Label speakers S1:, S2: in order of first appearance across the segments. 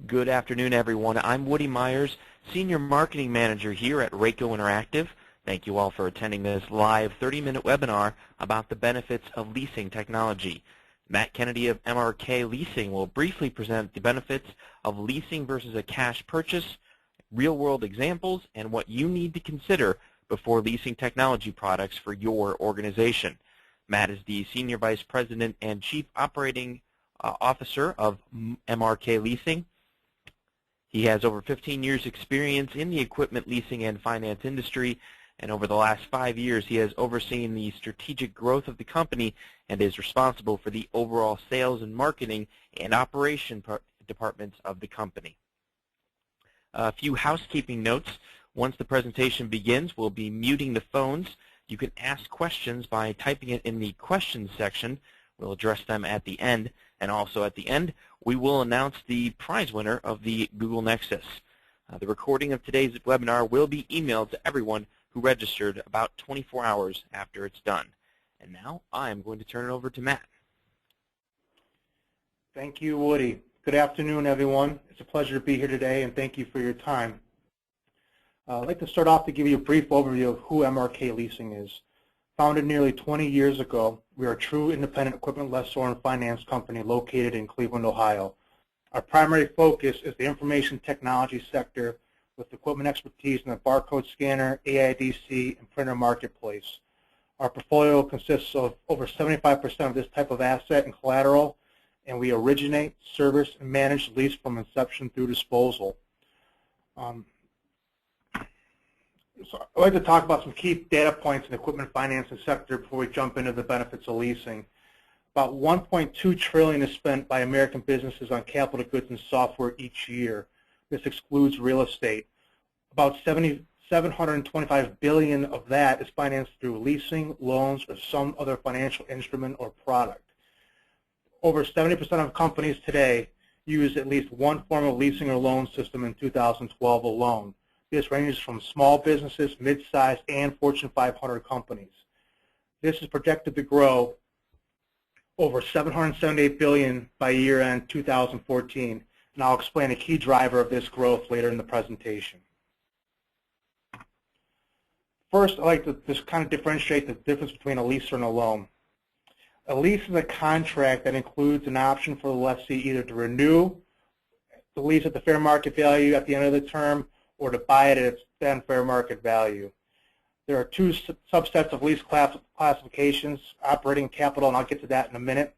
S1: Good afternoon, everyone. I'm Woody Myers, Senior Marketing Manager here at RMK Interactive. Thank you all for attending this live 30-minute webinar about the benefits of leasing technology. Matt Kennedy of RMK Leasing will briefly present the benefits of leasing versus a cash purchase, real-world examples, and what you need to consider before leasing technology products for your organization. Matt is the Senior Vice President and Chief Operating Officer of RMK Leasing. He has over 15 years experience in the equipment leasing and finance industry, and over the last 5 years he has overseen the strategic growth of the company and is responsible for the overall sales and marketing and operation departments of the company. A few housekeeping notes. Once the presentation begins, we'll be muting the phones. You can ask questions by typing it in the questions section. We'll address them at the end. And also at the end, we will announce the prize winner of the Google Nexus. The recording of today's webinar will be emailed to everyone who registered about 24 hours after it's done. And now I'm going to turn it over to Matt.
S2: Thank you, Woody. Good afternoon, everyone. It's a pleasure to be here today, and thank you for your time. I'd like to start off to give you a brief overview of who RMK Leasing is. Founded nearly 20 years ago, we are a true independent equipment lessor and finance company located in Cleveland, Ohio. Our primary focus is the information technology sector with equipment expertise in the barcode scanner, AIDC, and printer marketplace. Our portfolio consists of over 75% of this type of asset and collateral, and we originate, service, and manage lease from inception through disposal. So I'd like to talk about some key data points in the equipment financing sector before we jump into the benefits of leasing. About $1.2 trillion is spent by American businesses on capital goods and software each year. This excludes real estate. About $725 billion of that is financed through leasing, loans, or some other financial instrument or product. Over 70% of companies today use at least one form of leasing or loan system in 2012 alone. This ranges from small businesses, mid-sized, and Fortune 500 companies. This is projected to grow over $778 billion by year-end 2014, and I'll explain a key driver of this growth later in the presentation. First, I'd like to just kind of differentiate the difference between a lease and a loan. A lease is a contract that includes an option for the lessee either to renew the lease at the fair market value at the end of the term or to buy it at its then fair market value. There are two subsets of lease classifications, operating capital, and I'll get to that in a minute.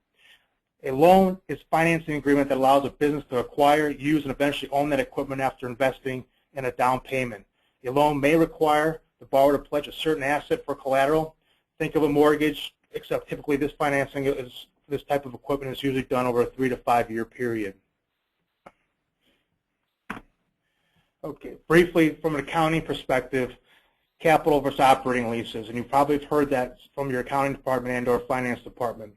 S2: A loan is a financing agreement that allows a business to acquire, use, and eventually own that equipment after investing in a down payment. A loan may require the borrower to pledge a certain asset for collateral. Think of a mortgage, except typically this financing is this type of equipment is usually done over a 3 to 5 year period. Okay, briefly from an accounting perspective, capital versus operating leases, and you probably have heard that from your accounting department and or finance department.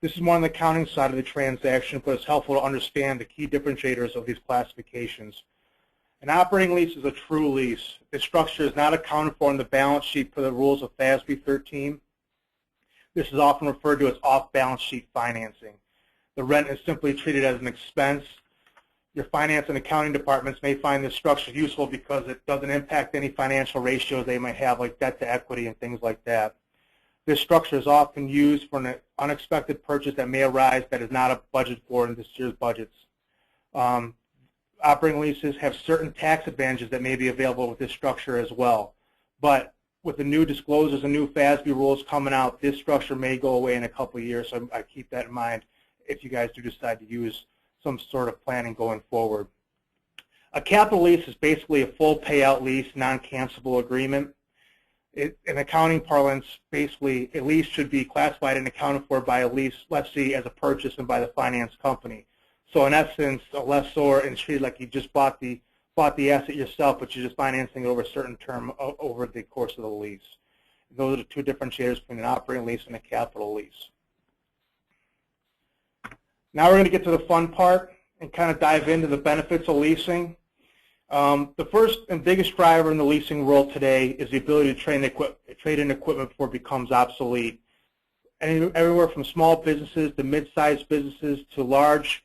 S2: This is more on the accounting side of the transaction, but it's helpful to understand the key differentiators of these classifications. An operating lease is a true lease. This structure is not accounted for on the balance sheet per the rules of FASB 13. This is often referred to as off-balance sheet financing. The rent is simply treated as an expense. Your finance and accounting departments may find this structure useful because it doesn't impact any financial ratios they might have, like debt to equity and things like that. This structure is often used for an unexpected purchase that may arise that is not budgeted for in this year's budgets. Operating leases have certain tax advantages that may be available with this structure as well. But with the new disclosures and new FASB rules coming out, this structure may go away in a couple of years, so I keep that in mind if you guys do decide to use some sort of planning going forward. A capital lease is basically a full payout lease, non-cancelable agreement. In accounting parlance, basically a lease should be classified and accounted for by a lessee as a purchase and by the finance company. So in essence, a lessor is treated like you just bought the asset yourself, but you're just financing it over a certain term over the course of the lease. Those are the two differentiators between an operating lease and a capital lease. Now we're going to get to the fun part and kind of dive into the benefits of leasing. The first and biggest driver in the leasing world today is the ability to trade in equipment before it becomes obsolete. Everywhere from small businesses to mid-sized businesses to large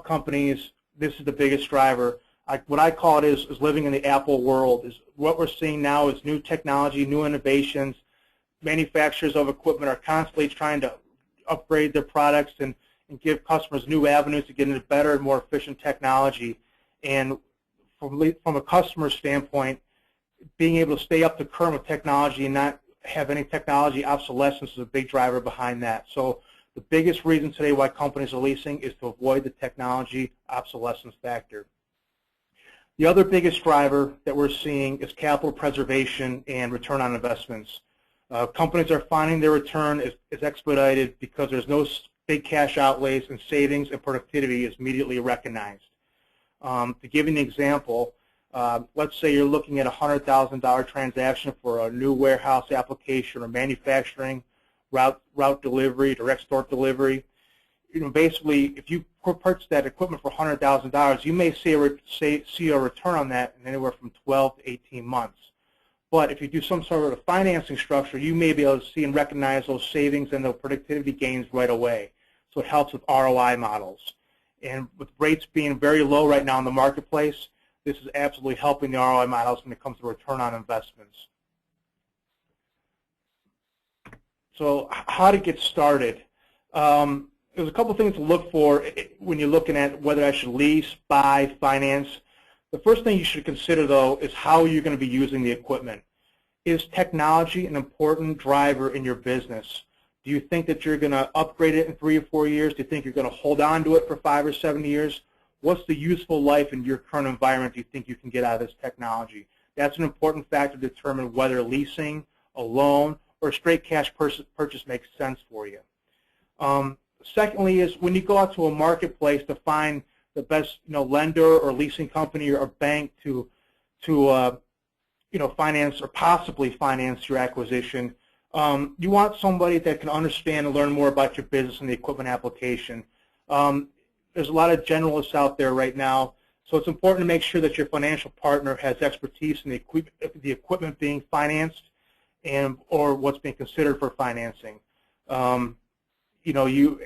S2: companies this is the biggest driver. What I call it is living in the Apple world. Is what we're seeing now is new technology, new innovations. Manufacturers of equipment are constantly trying to upgrade their products and give customers new avenues to get into better and more efficient technology. And from a customer standpoint, being able to stay up to current with technology and not have any technology obsolescence is a big driver behind that. So the biggest reason today why companies are leasing is to avoid the technology obsolescence factor. The other biggest driver that we're seeing is capital preservation and return on investments. Companies are finding their return is expedited because there's no big cash outlays, and savings and productivity is immediately recognized. To give you an example, let's say you're looking at a $100,000 transaction for a new warehouse application or manufacturing, route delivery, direct store delivery. Basically, if you purchase that equipment for $100,000, you may see a return on that in anywhere from 12 to 18 months. But if you do some sort of financing structure, you may be able to see and recognize those savings and the productivity gains right away. So it helps with ROI models. And with rates being very low right now in the marketplace, this is absolutely helping the ROI models when it comes to return on investments. So how to get started? There's a couple things to look for when you're looking at whether I should lease, buy, finance. The first thing you should consider, though, is how you're going to be using the equipment. Is technology an important driver in your business? Do you think that you're going to upgrade it in 3 or 4 years? Do you think you're going to hold on to it for 5 or 7 years? What's the useful life in your current environment do you think you can get out of this technology? That's an important factor to determine whether leasing, a loan, or a straight cash purchase makes sense for you. Secondly is when you go out to a marketplace to find the best lender or leasing company or bank to finance or possibly finance your acquisition, you want somebody that can understand and learn more about your business and the equipment application. There's a lot of generalists out there right now, so it's important to make sure that your financial partner has expertise in the equipment being financed or what's being considered for financing. You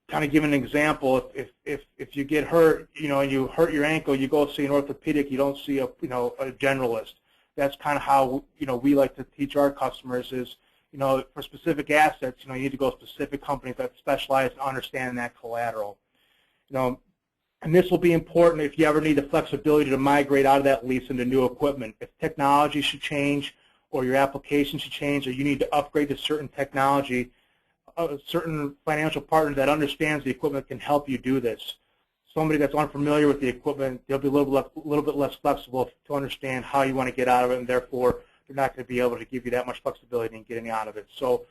S2: kind of give an example. If you get hurt, and you hurt your ankle, you go see an orthopedic. You don't see a generalist. That's kind of how we like to teach our customers is for specific assets, you need to go to specific companies that specialize in understanding that collateral. And this will be important if you ever need the flexibility to migrate out of that lease into new equipment. If technology should change, or your application should change, or you need to upgrade to certain technology. A certain financial partner that understands the equipment can help you do this. Somebody that's unfamiliar with the equipment, they'll be a little bit less flexible to understand how you want to get out of it, and therefore they're not going to be able to give you that much flexibility in getting out of it. So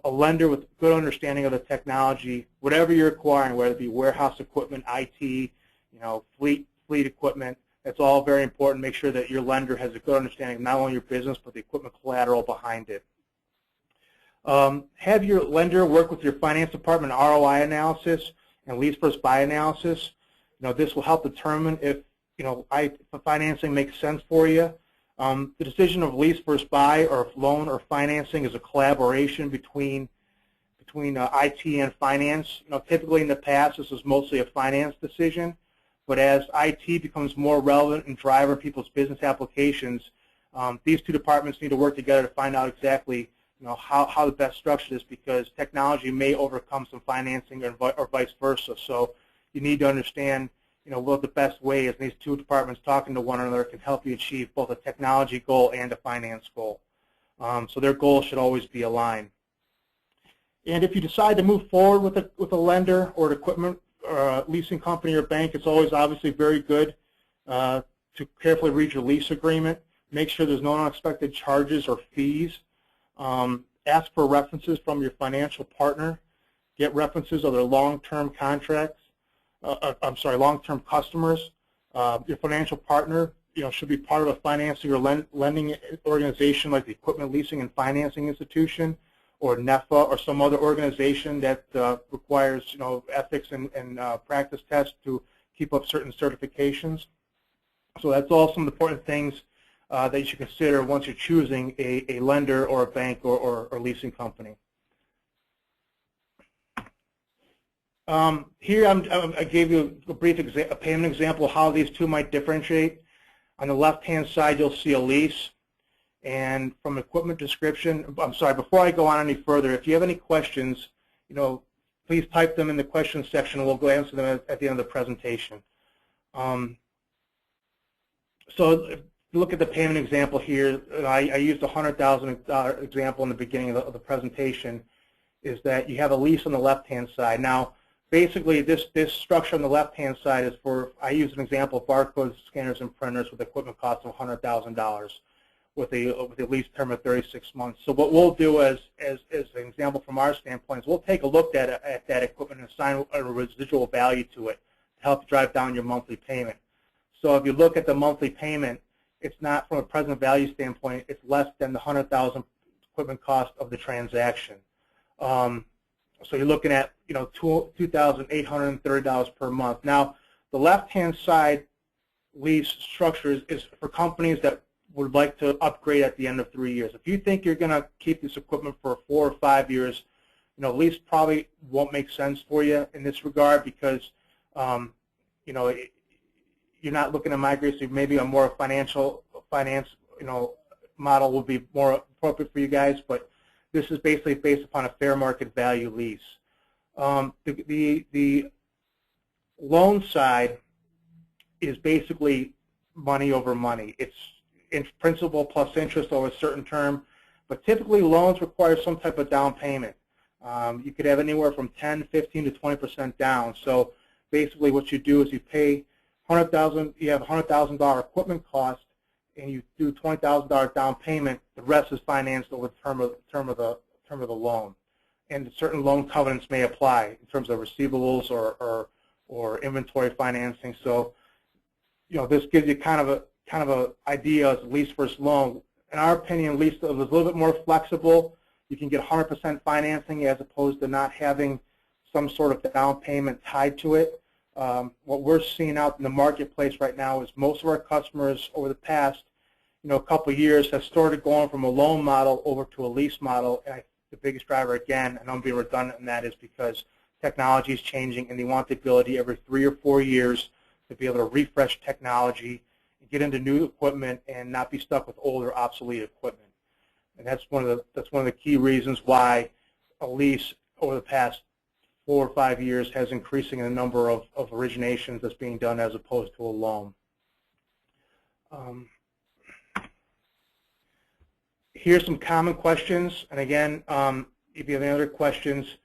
S2: a lender with good understanding of the technology, whatever you're acquiring, whether it be warehouse equipment, IT, fleet equipment, that's all very important. Make sure that your lender has a good understanding of not only your business but the equipment collateral behind it. Have your lender work with your finance department ROI analysis and lease versus buy analysis. This will help determine if if financing makes sense for you. The decision of lease versus buy or loan or financing is a collaboration between IT and finance. Typically in the past this was mostly a finance decision, but as IT becomes more relevant and driver people's business applications, these two departments need to work together to find out exactly how the best structure is, because technology may overcome some financing or vice versa. So you need to understand, what the best way is. These two departments talking to one another can help you achieve both a technology goal and a finance goal. So their goals should always be aligned. And if you decide to move forward with a lender or an equipment or a leasing company or bank, it's always obviously very good to carefully read your lease agreement. Make sure there's no unexpected charges or fees. Ask for references from your financial partner. Get references of their long-term contracts. Long-term customers. Your financial partner, should be part of a financing or lending organization like the Equipment Leasing and Financing Institution, or NEFA, or some other organization that requires, ethics and practice tests to keep up certain certifications. So that's all some important things that you should consider once you're choosing a lender or a bank or leasing company. Here I gave you a brief a payment example of how these two might differentiate. On the left-hand side, you'll see a lease. And from equipment description, I'm sorry, before I go on any further, if you have any questions, please type them in the questions section and we'll go answer them at the end of the presentation. So if you look at the payment example here, I used a $100,000 example in the beginning of the presentation, is that you have a lease on the left-hand side. Now, basically, this structure on the left-hand side is for, I use an example of barcode scanners and printers with equipment cost of $100,000 with a lease term of 36 months. So what we'll do as an example from our standpoint is we'll take a look at that equipment and assign a residual value to it to help drive down your monthly payment. So if you look at the monthly payment, it's not, from a present value standpoint, it's less than the $100,000 equipment cost of the transaction. So you're looking at $2,830 per month. Now, the left-hand side lease structure is for companies that would like to upgrade at the end of 3 years. If you think you're going to keep this equipment for 4 or 5 years, lease probably won't make sense for you in this regard because you're not looking to migrate, so maybe a more finance model will be more appropriate for you guys, but this is basically based upon a fair market value lease. The loan side is basically money over money. It's in principal plus interest over a certain term, but typically loans require some type of down payment. You could have anywhere from 10, 15 to 20% down. So basically what you do is you pay $100,000, you have a $100,000 equipment cost, and you do $20,000 down payment. The rest is financed over the term of the loan, and certain loan covenants may apply in terms of receivables or inventory financing. So, this gives you kind of a idea as lease versus loan. In our opinion, lease is a little bit more flexible. You can get 100% financing as opposed to not having some sort of down payment tied to it. What we're seeing out in the marketplace right now is most of our customers over the past couple of years have started going from a loan model over to a lease model. And the biggest driver, again, and I'm being redundant in that, is because technology is changing and they want the ability every 3 or 4 years to be able to refresh technology and get into new equipment and not be stuck with older, obsolete equipment. And that's one of the key reasons why a lease over the past 4 or 5 years has increasing in the number of originations that's being done as opposed to a loan. Here's some common questions, and again, if you have any other questions,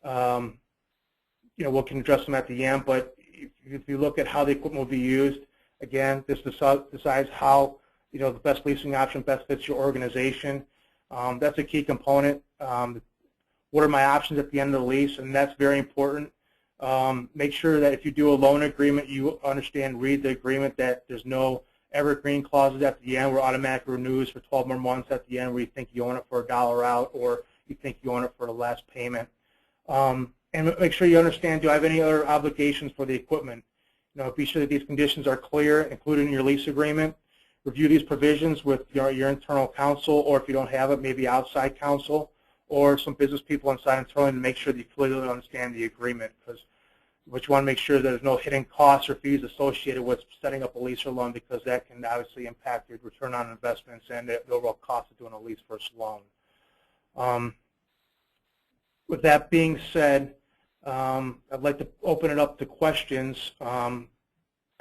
S2: we can address them at the end. But if you look at how the equipment will be used, again, this decides how the best leasing option best fits your organization. That's a key component. What are my options at the end of the lease? And that's very important. Make sure that if you do a loan agreement, you read the agreement, that there's no evergreen clauses at the end where automatic renews for 12 more months at the end where you think you own it for $1 out or you think you own it for the last payment. And make sure you understand, do I have any other obligations for the equipment? Be sure that these conditions are clear, included in your lease agreement. Review these provisions with your internal counsel, or if you don't have it, maybe outside counsel or some business people inside internally, to make sure that you clearly understand the agreement, because you want to make sure that there's no hidden costs or fees associated with setting up a lease or loan, because that can obviously impact your return on investments and the overall cost of doing a lease versus loan. With that being said, I'd like to open it up to questions. I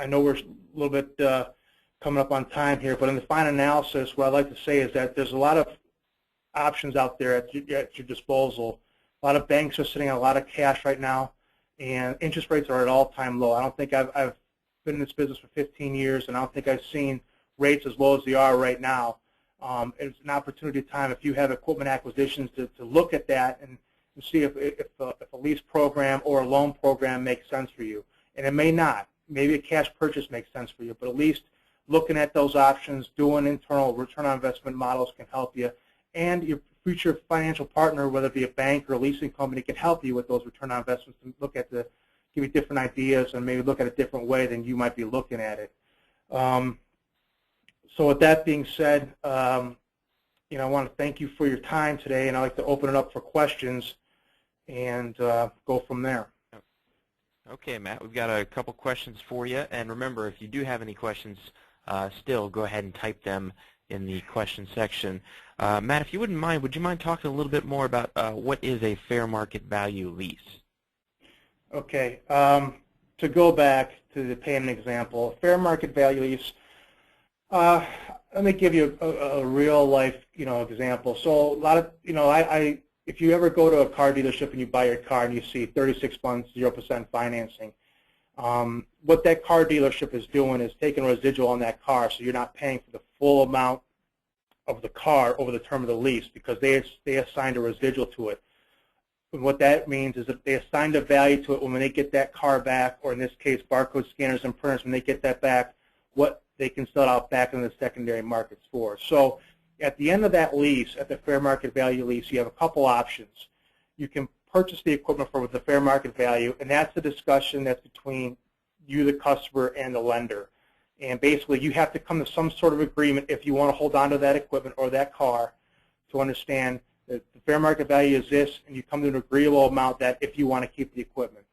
S2: know we're a little bit coming up on time here, but in the final analysis, what I'd like to say is that there's a lot of options out there at your disposal. A lot of banks are sitting on a lot of cash right now, and interest rates are at all-time low. I don't think I've been in this business for 15 years, and I don't think I've seen rates as low as they are right now. It's an opportunity time if you have equipment acquisitions to look at that and see if a lease program or a loan program makes sense for you. And it may not. Maybe a cash purchase makes sense for you, but at least looking at those options, doing internal return on investment models can help you. And your future financial partner, whether it be a bank or a leasing company, can help you with those return on investments and give you different ideas and maybe look at it a different way than you might be looking at it. So with that being said, I want to thank you for your time today, and I'd like to open it up for questions and go from there.
S1: Okay, Matt, we've got a couple questions for you. And remember, if you do have any questions still, go ahead and type them in the question section. Matt, if you wouldn't mind, would you mind talking a little bit more about what is a fair market value lease?
S2: Okay. To go back to the payment example, fair market value lease, let me give you a real life, example. So a lot of, if you ever go to a car dealership and you buy your car and you see 36 months, 0% financing, what that car dealership is doing is taking a residual on that car, so you're not paying for the full amount of the car over the term of the lease because they assigned a residual to it. And what that means is that they assigned a value to it when they get that car back, or in this case, barcode scanners and printers, when they get that back, what they can sell out back in the secondary markets for. So at the end of that lease, at the fair market value lease, you have a couple options. You can purchase the equipment for the fair market value, and that's the discussion that's between you, the customer, and the lender. And basically, you have to come to some sort of agreement if you want to hold on to that equipment or that car to understand that the fair market value is this, and you come to an agreeable amount that if you want to keep the equipment.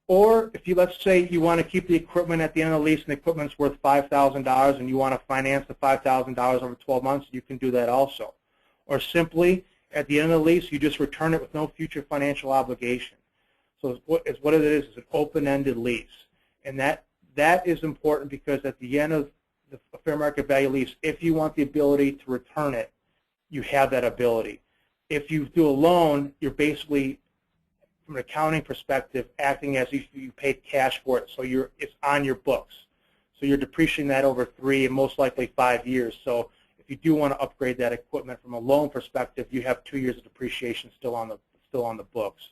S2: Or if you, let's say you want to keep the equipment at the end of the lease and the equipment's worth $5,000 and you want to finance the $5,000 over 12 months, you can do that also. Or simply, at the end of the lease, you just return it with no future financial obligation. So what it is an open-ended lease. And that is important because at the end of the fair market value lease, if you want the ability to return it, you have that ability. If you do a loan, you're basically, from an accounting perspective, acting as if you paid cash for it, so it's on your books. So you're depreciating that over 3 and most likely 5 years. So if you do want to upgrade that equipment from a loan perspective, you have 2 years of depreciation still on the books.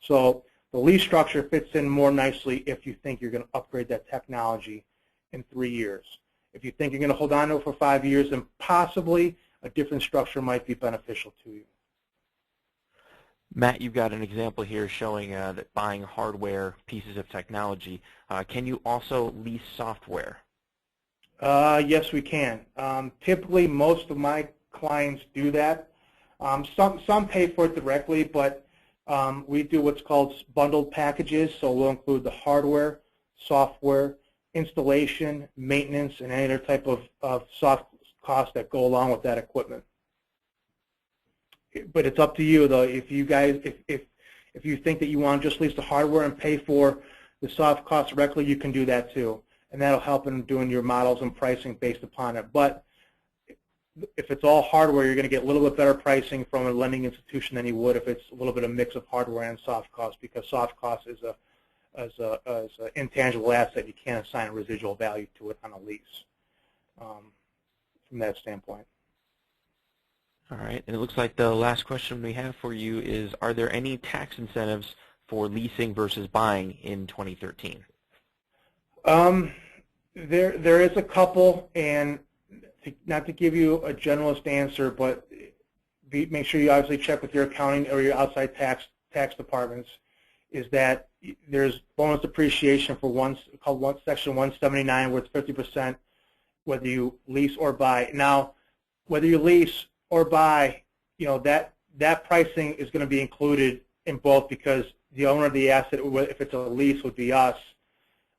S2: So the lease structure fits in more nicely if you think you're going to upgrade that technology in 3 years. If you think you're going to hold on to it for 5 years, then possibly a different structure might be beneficial to you.
S1: Matt, you've got an example here showing that buying hardware pieces of technology. Can you also lease software?
S2: Yes, we can. Typically, most of my clients do that. Some pay for it directly, but we do what's called bundled packages, so we'll include the hardware, software, installation, maintenance, and any other type of soft costs that go along with that equipment. But it's up to you, though. If you guys, if you think that you want to just lease the hardware and pay for the soft costs directly, you can do that too, and that'll help in doing your models and pricing based upon it. But if it's all hardware, you're going to get a little bit better pricing from a lending institution than you would if it's a little bit of mix of hardware and soft costs, because soft costs is an intangible asset. You can't assign a residual value to it on a lease from that standpoint.
S1: All right, and it looks like the last question we have for you is, are there any tax incentives for leasing versus buying in 2013?
S2: There is a couple, and not to give you a generalist answer, but make sure you obviously check with your accounting or your outside tax departments, is that there's bonus depreciation for called Section 179, where it's 50% whether you lease or buy. Now, whether you lease or buy, that pricing is going to be included in both, because the owner of the asset, if it's a lease, would be us.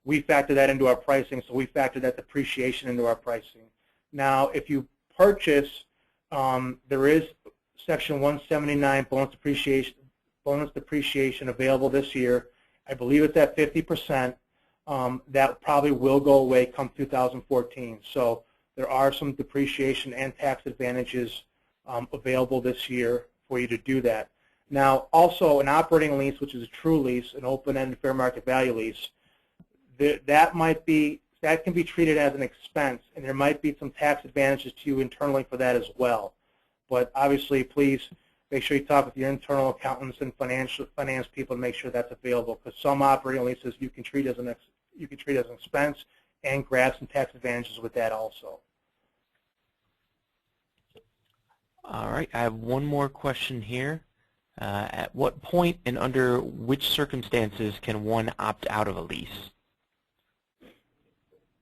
S2: We factor that into our pricing, so we factor that depreciation into our pricing. Now, if you purchase, there is Section 179 bonus depreciation available this year. I believe it's at 50%. That probably will go away come 2014. So there are some depreciation and tax advantages available this year for you to do that. Now, also an operating lease, which is a true lease, an open-ended fair market value lease, that can be treated as an expense, and there might be some tax advantages to you internally for that as well. But obviously, please make sure you talk with your internal accountants and finance people to make sure that's available, because some operating leases you can treat as an expense and grab some tax advantages with that also.
S1: All right, I have one more question here. At what point and under which circumstances can one opt out of a lease?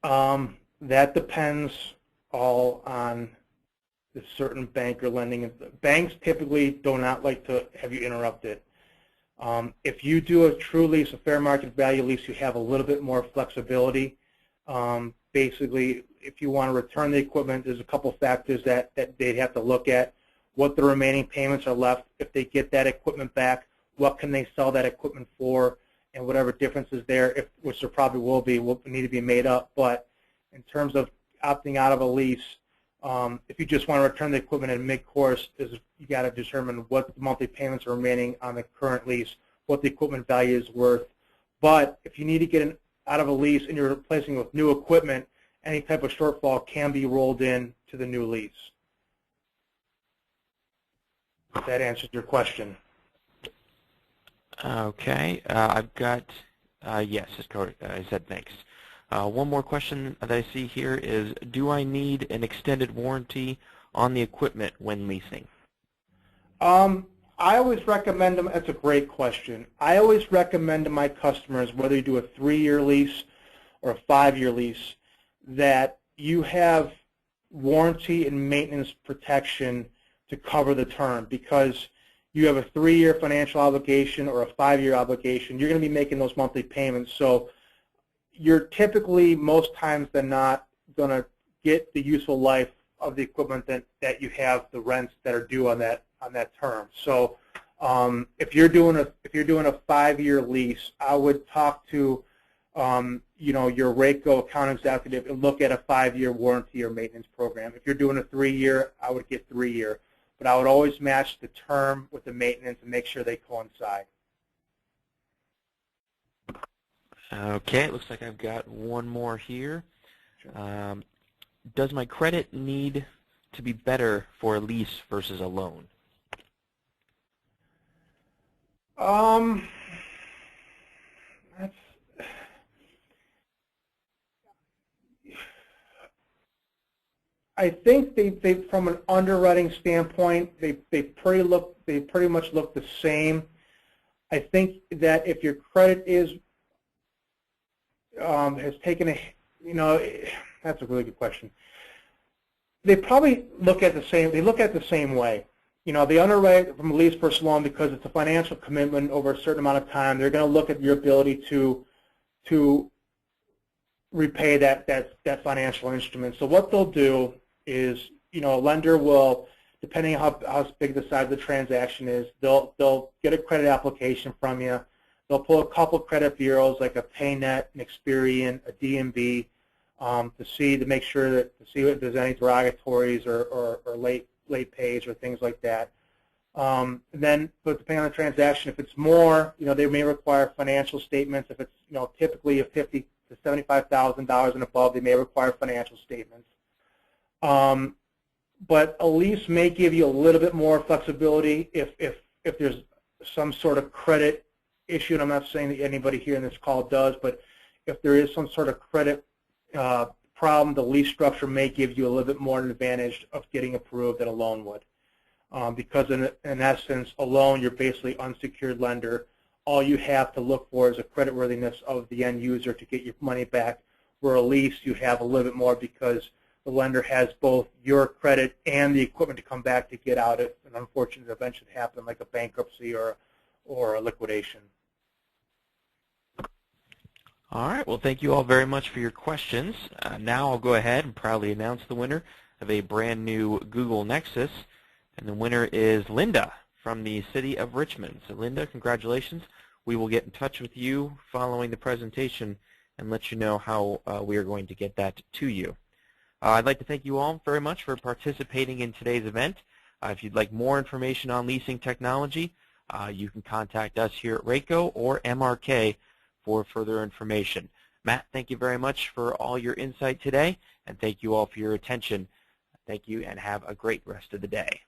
S2: That depends all on the certain bank or lending. Banks typically do not like to have you interrupt it. If you do a true lease, a fair market value lease, you have a little bit more flexibility. Basically, if you want to return the equipment, there's a couple factors that they'd have to look at. What the remaining payments are left, if they get that equipment back, what can they sell that equipment for, and whatever difference is there, which there probably will need to be made up. But in terms of opting out of a lease, if you just want to return the equipment in mid-course, you got to determine what the monthly payments are remaining on the current lease, what the equipment value is worth. But if you need to get out of a lease and you're replacing with new equipment, any type of shortfall can be rolled in to the new lease. If that answers your question.
S1: Okay, I've got, yes, I said thanks. One more question that I see here is, do I need an extended warranty on the equipment when leasing?
S2: I always recommend them. That's a great question. I always recommend to my customers, whether you do a 3-year lease or a 5-year lease, that you have warranty and maintenance protection to cover the term, because you have a 3-year financial obligation or a 5-year obligation. You're going to be making those monthly payments. So you're typically, most times than not, going to get the useful life of the equipment that you have, the rents that are due on that term. So if you're doing a 5-year lease, I would talk to your RACO account executive and look at a 5-year warranty or maintenance program. If you're doing a 3-year, I would get 3-year. But I would always match the term with the maintenance and make sure they coincide.
S1: Okay, it looks like I've got one more here.
S2: Sure.
S1: Does my credit need to be better for a lease versus a loan?
S2: I think they from an underwriting standpoint, they pretty much look the same. I think that if your credit has taken that's a really good question. They probably look at the same. They look at the same way. They underwrite from a lease versus loan because it's a financial commitment over a certain amount of time. They're going to look at your ability to repay that financial instrument. So what they'll do is, a lender will, depending on how big the size of the transaction is, they'll get a credit application from you. They'll pull a couple credit bureaus like a PayNet, an Experian, a DMB, to make sure to see if there's any derogatories or late pays or things like that. But depending on the transaction, if it's more, they may require financial statements. If it's typically a $50,000 to $75,000 and above, they may require financial statements. But a lease may give you a little bit more flexibility if there's some sort of credit issue, and I'm not saying that anybody here in this call does, but if there is some sort of credit problem, the lease structure may give you a little bit more advantage of getting approved than a loan would. Because in essence, a loan, you're basically unsecured lender. All you have to look for is a creditworthiness of the end user to get your money back. Where a lease, you have a little bit more because the lender has both your credit and the equipment to come back to get out it. An unfortunate event should happen, like a bankruptcy or a liquidation.
S1: All right. Well, thank you all very much for your questions. Now I'll go ahead and proudly announce the winner of a brand new Google Nexus. And the winner is Linda from the city of Richmond. So Linda, congratulations. We will get in touch with you following the presentation and let you know how we are going to get that to you. I'd like to thank you all very much for participating in today's event. If you'd like more information on leasing technology, you can contact us here at RACO or MRK for further information. Matt, thank you very much for all your insight today, and thank you all for your attention. Thank you, and have a great rest of the day.